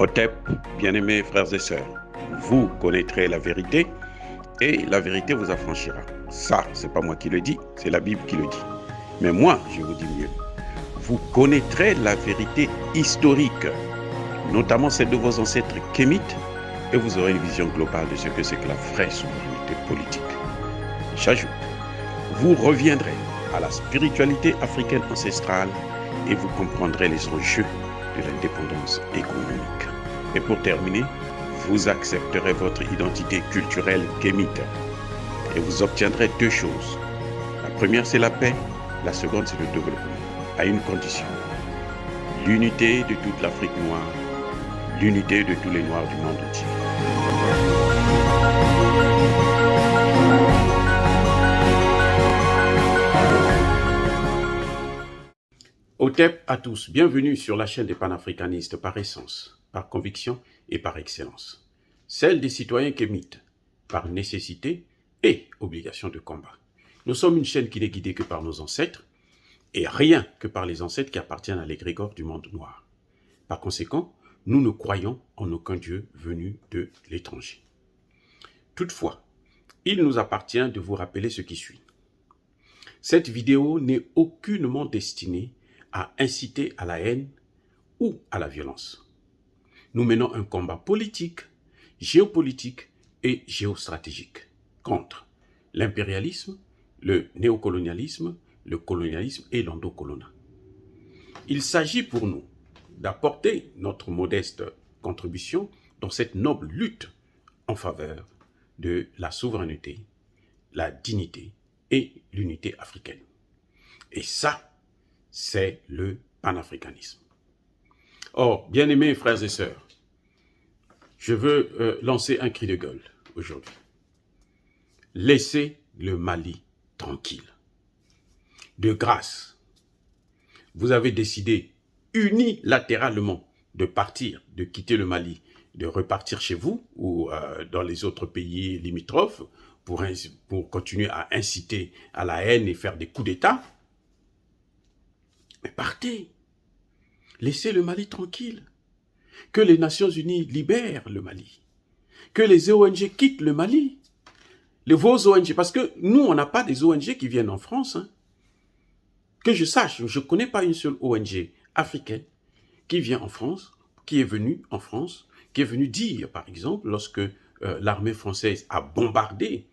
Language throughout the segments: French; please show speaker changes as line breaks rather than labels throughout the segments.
Otep, bien-aimés frères et sœurs, vous connaîtrez la vérité et la vérité vous affranchira. Ça, c'est pas moi qui le dis, c'est la Bible qui le dit. Mais moi, je vous dis mieux. Vous connaîtrez la vérité historique, notamment celle de vos ancêtres kémites, et vous aurez une vision globale de ce que c'est que la vraie souveraineté politique. J'ajoute, vous reviendrez à la spiritualité africaine ancestrale et vous comprendrez les enjeux de l'indépendance économique. Et pour terminer, vous accepterez votre identité culturelle kémite et vous obtiendrez deux choses. La première, c'est la paix. La seconde, c'est le développement, à une condition. L'unité de toute l'Afrique noire, l'unité de tous les Noirs du monde entier. Otep à tous, bienvenue sur la chaîne des panafricanistes par essence, par conviction et par excellence. Celle des citoyens kémites, par nécessité et obligation de combat. Nous sommes une chaîne qui n'est guidée que par nos ancêtres, et rien que par les ancêtres qui appartiennent à l'égrégore du monde noir. Par conséquent, nous ne croyons en aucun Dieu venu de l'étranger. Toutefois, il nous appartient de vous rappeler ce qui suit. Cette vidéo n'est aucunement destinée à inciter à la haine ou à la violence. Nous menons un combat politique, géopolitique et géostratégique contre l'impérialisme, le néocolonialisme, le colonialisme et l'endocolonat. Il s'agit pour nous d'apporter notre modeste contribution dans cette noble lutte en faveur de la souveraineté, la dignité et l'unité africaine. Et ça, c'est le panafricanisme. Or, bien-aimés frères et sœurs, je veux lancer un cri de gueule aujourd'hui. Laissez le Mali tranquille. De grâce, vous avez décidé unilatéralement de partir, de quitter le Mali, de repartir chez vous ou dans les autres pays limitrophes pour continuer à inciter à la haine et faire des coups d'État. Mais partez, laissez le Mali tranquille, que les Nations Unies libèrent le Mali, que les ONG quittent le Mali, vos ONG, parce que nous, on n'a pas des ONG qui viennent en France. Que je sache, je ne connais pas une seule ONG africaine qui vient en France, qui est venue en France, qui est venue dire, par exemple, lorsque l'armée française a bombardé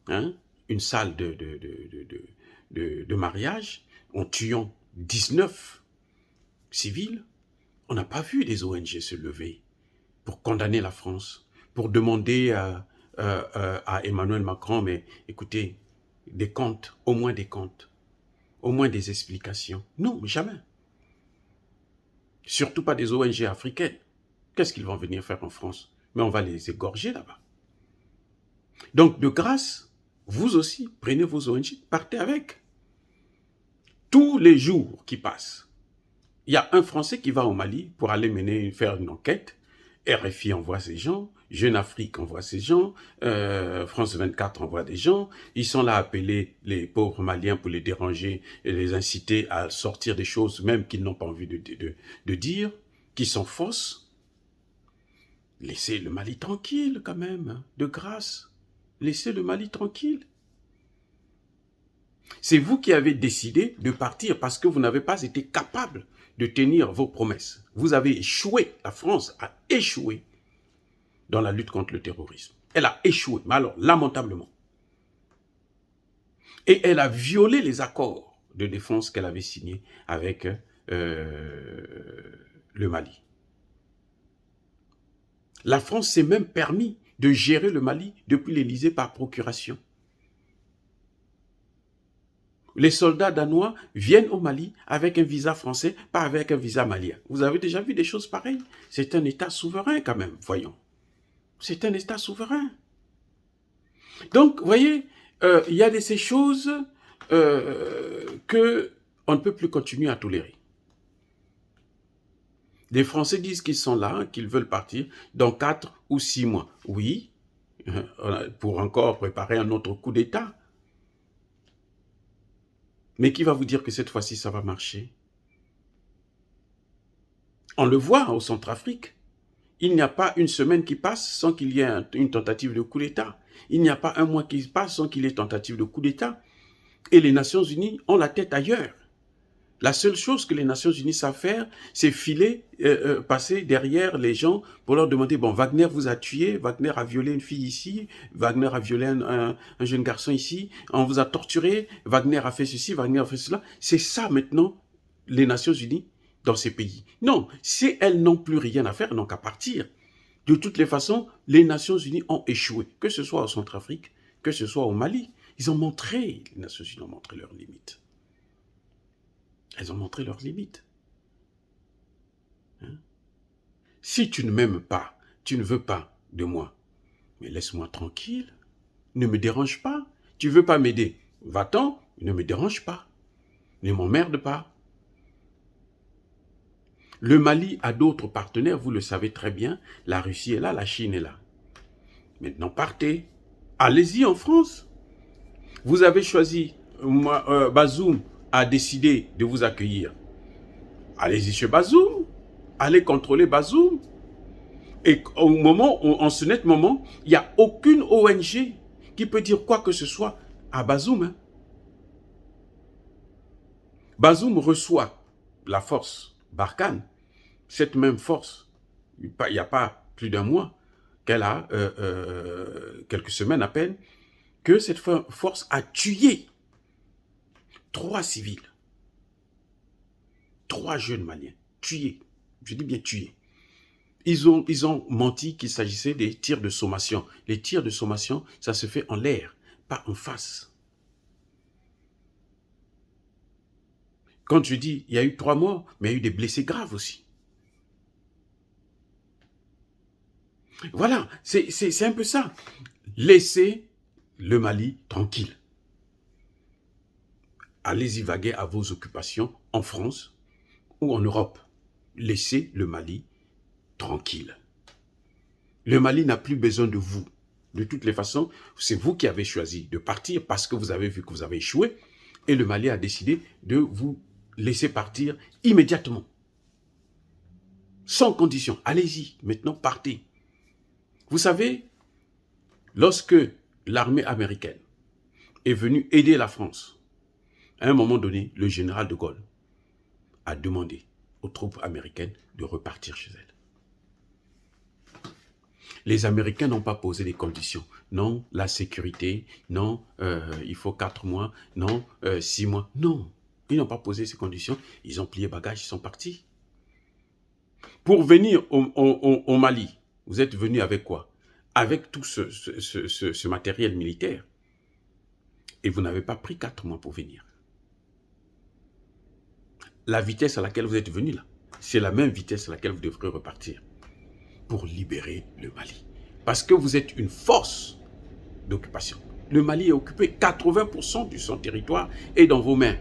une salle de mariage en tuant 19 civils, on n'a pas vu des ONG se lever pour condamner la France, pour demander à Emmanuel Macron, mais écoutez, des comptes, au moins des explications. Non, jamais. Surtout pas des ONG africaines. Qu'est-ce qu'ils vont venir faire en France? Mais on va les égorger là-bas. Donc, de grâce, vous aussi, prenez vos ONG, partez avec. Tous les jours qui passent, il y a un Français qui va au Mali pour aller faire une enquête. RFI envoie ses gens, Jeune Afrique envoie ses gens, France 24 envoie des gens. Ils sont là à appeler les pauvres Maliens pour les déranger et les inciter à sortir des choses même qu'ils n'ont pas envie de dire, qui sont fausses. Laissez le Mali tranquille quand même, de grâce. Laissez le Mali tranquille. C'est vous qui avez décidé de partir parce que vous n'avez pas été capable de tenir vos promesses. Vous avez échoué, la France a échoué dans la lutte contre le terrorisme. Elle a échoué, mais alors lamentablement. Et elle a violé les accords de défense qu'elle avait signés avec le Mali. La France s'est même permis de gérer le Mali depuis l'Élysée par procuration. Les soldats danois viennent au Mali avec un visa français, pas avec un visa malien. Vous avez déjà vu des choses pareilles? C'est un État souverain quand même, voyons. C'est un État souverain. Donc, vous voyez, il y a de ces choses qu'on ne peut plus continuer à tolérer. Les Français disent qu'ils sont là, qu'ils veulent partir dans 4 ou 6 mois. Oui, pour encore préparer un autre coup d'État. Mais qui va vous dire que cette fois-ci, ça va marcher? On le voit au Centrafrique. Il n'y a pas une semaine qui passe sans qu'il y ait une tentative de coup d'État. Il n'y a pas un mois qui passe sans qu'il y ait tentative de coup d'État. Et les Nations Unies ont la tête ailleurs. La seule chose que les Nations Unies savent faire, c'est filer, passer derrière les gens pour leur demander, bon, Wagner vous a tué, Wagner a violé une fille ici, Wagner a violé un jeune garçon ici, on vous a torturé, Wagner a fait ceci, Wagner a fait cela. C'est ça maintenant, les Nations Unies dans ces pays. Non, si elles n'ont plus rien à faire, elles n'ont qu'à partir. De toutes les façons, les Nations Unies ont échoué, que ce soit au Centrafrique, que ce soit au Mali. Ils ont montré, les Nations Unies ont montré leurs limites. Elles ont montré leurs limites. Hein? Si tu ne m'aimes pas, tu ne veux pas de moi, mais laisse-moi tranquille, ne me dérange pas. Tu ne veux pas m'aider, va-t'en, ne me dérange pas, ne m'emmerde pas. Le Mali a d'autres partenaires, vous le savez très bien, la Russie est là, la Chine est là. Maintenant partez, allez-y en France. Vous avez choisi, Bazoum a décidé de vous accueillir. Allez-y chez Bazoum, allez contrôler Bazoum. Et en ce net moment, il n'y a aucune ONG qui peut dire quoi que ce soit à Bazoum. Hein. Bazoum reçoit la force Barkhane, cette même force, il n'y a pas plus d'un mois, qu'elle a quelques semaines à peine, que cette force a tué 3 civils, 3 jeunes Maliens, tués, je dis bien tués. Ils ont menti qu'il s'agissait des tirs de sommation. Les tirs de sommation, ça se fait en l'air, pas en face. Quand je dis, il y a eu 3 morts, mais il y a eu des blessés graves aussi. Voilà, c'est un peu ça. Laissez le Mali tranquille. Allez-y vaguer à vos occupations en France ou en Europe. Laissez le Mali tranquille. Le Mali n'a plus besoin de vous. De toutes les façons, c'est vous qui avez choisi de partir parce que vous avez vu que vous avez échoué et le Mali a décidé de vous laisser partir immédiatement. Sans condition. Allez-y, maintenant partez. Vous savez, lorsque l'armée américaine est venue aider la France, à un moment donné, le général de Gaulle a demandé aux troupes américaines de repartir chez elles. Les Américains n'ont pas posé des conditions. Non, la sécurité, non, il faut 4 mois, non, 6 mois. Non, ils n'ont pas posé ces conditions. Ils ont plié bagages, ils sont partis. Pour venir au Mali, vous êtes venu avec quoi? Avec tout ce matériel militaire. Et vous n'avez pas pris 4 mois pour venir. La vitesse à laquelle vous êtes venu là, c'est la même vitesse à laquelle vous devrez repartir pour libérer le Mali. Parce que vous êtes une force d'occupation. Le Mali est occupé, 80% de son territoire est dans vos mains.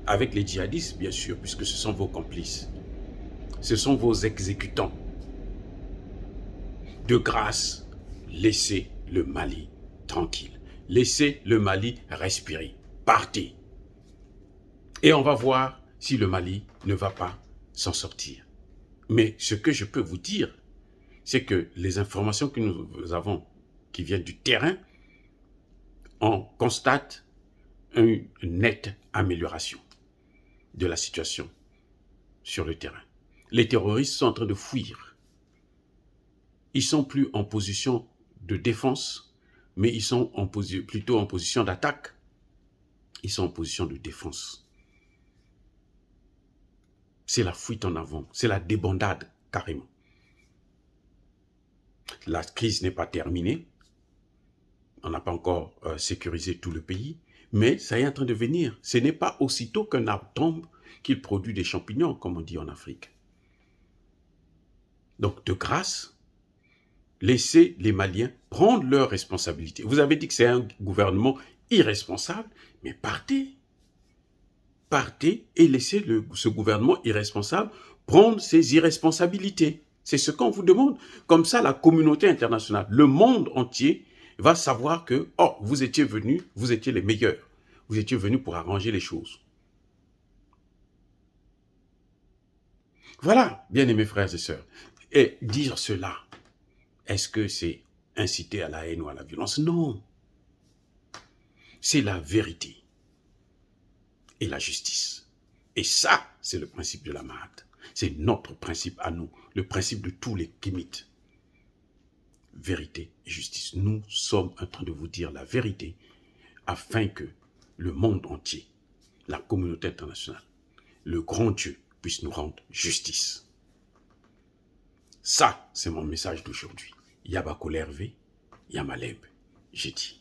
Avec les djihadistes, bien sûr, puisque ce sont vos complices. Ce sont vos exécutants. De grâce, laissez le Mali tranquille. Laissez le Mali respirer. Partez. Et on va voir si le Mali ne va pas s'en sortir. Mais ce que je peux vous dire, c'est que les informations que nous avons, qui viennent du terrain, on constate une nette amélioration de la situation sur le terrain. Les terroristes sont en train de fuir. Ils sont plus en position de défense, mais ils sont plutôt en position d'attaque. Ils sont en position de défense. C'est la fuite en avant, c'est la débandade carrément. La crise n'est pas terminée. On n'a pas encore sécurisé tout le pays, mais ça est en train de venir. Ce n'est pas aussitôt qu'un arbre tombe qu'il produit des champignons, comme on dit en Afrique. Donc, de grâce, laissez les Maliens prendre leurs responsabilités. Vous avez dit que c'est un gouvernement irresponsable, mais partez. Partez et laissez ce gouvernement irresponsable prendre ses irresponsabilités. C'est ce qu'on vous demande. Comme ça, la communauté internationale, le monde entier, va savoir que, oh, vous étiez venus, vous étiez les meilleurs. Vous étiez venus pour arranger les choses. Voilà, bien-aimés frères et sœurs. Et dire cela, est-ce que c'est inciter à la haine ou à la violence? Non. C'est la vérité et la justice. Et ça, c'est le principe de la Mahat. C'est notre principe à nous, le principe de tous les Kémites. Vérité et justice. Nous sommes en train de vous dire la vérité afin que le monde entier, la communauté internationale, le grand Dieu puisse nous rendre justice. Ça, c'est mon message d'aujourd'hui. Yabako Hervé, Yamaleb, j'ai dit.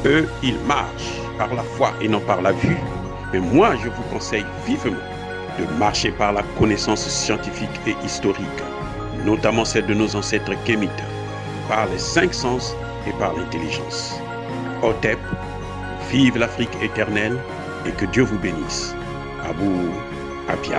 Eux, ils marchent par la foi et non par la vue. Mais moi, je vous conseille vivement de marcher par la connaissance scientifique et historique, notamment celle de nos ancêtres kémites, par les 5 sens et par l'intelligence. Otep, vive l'Afrique éternelle et que Dieu vous bénisse. Abou Apia.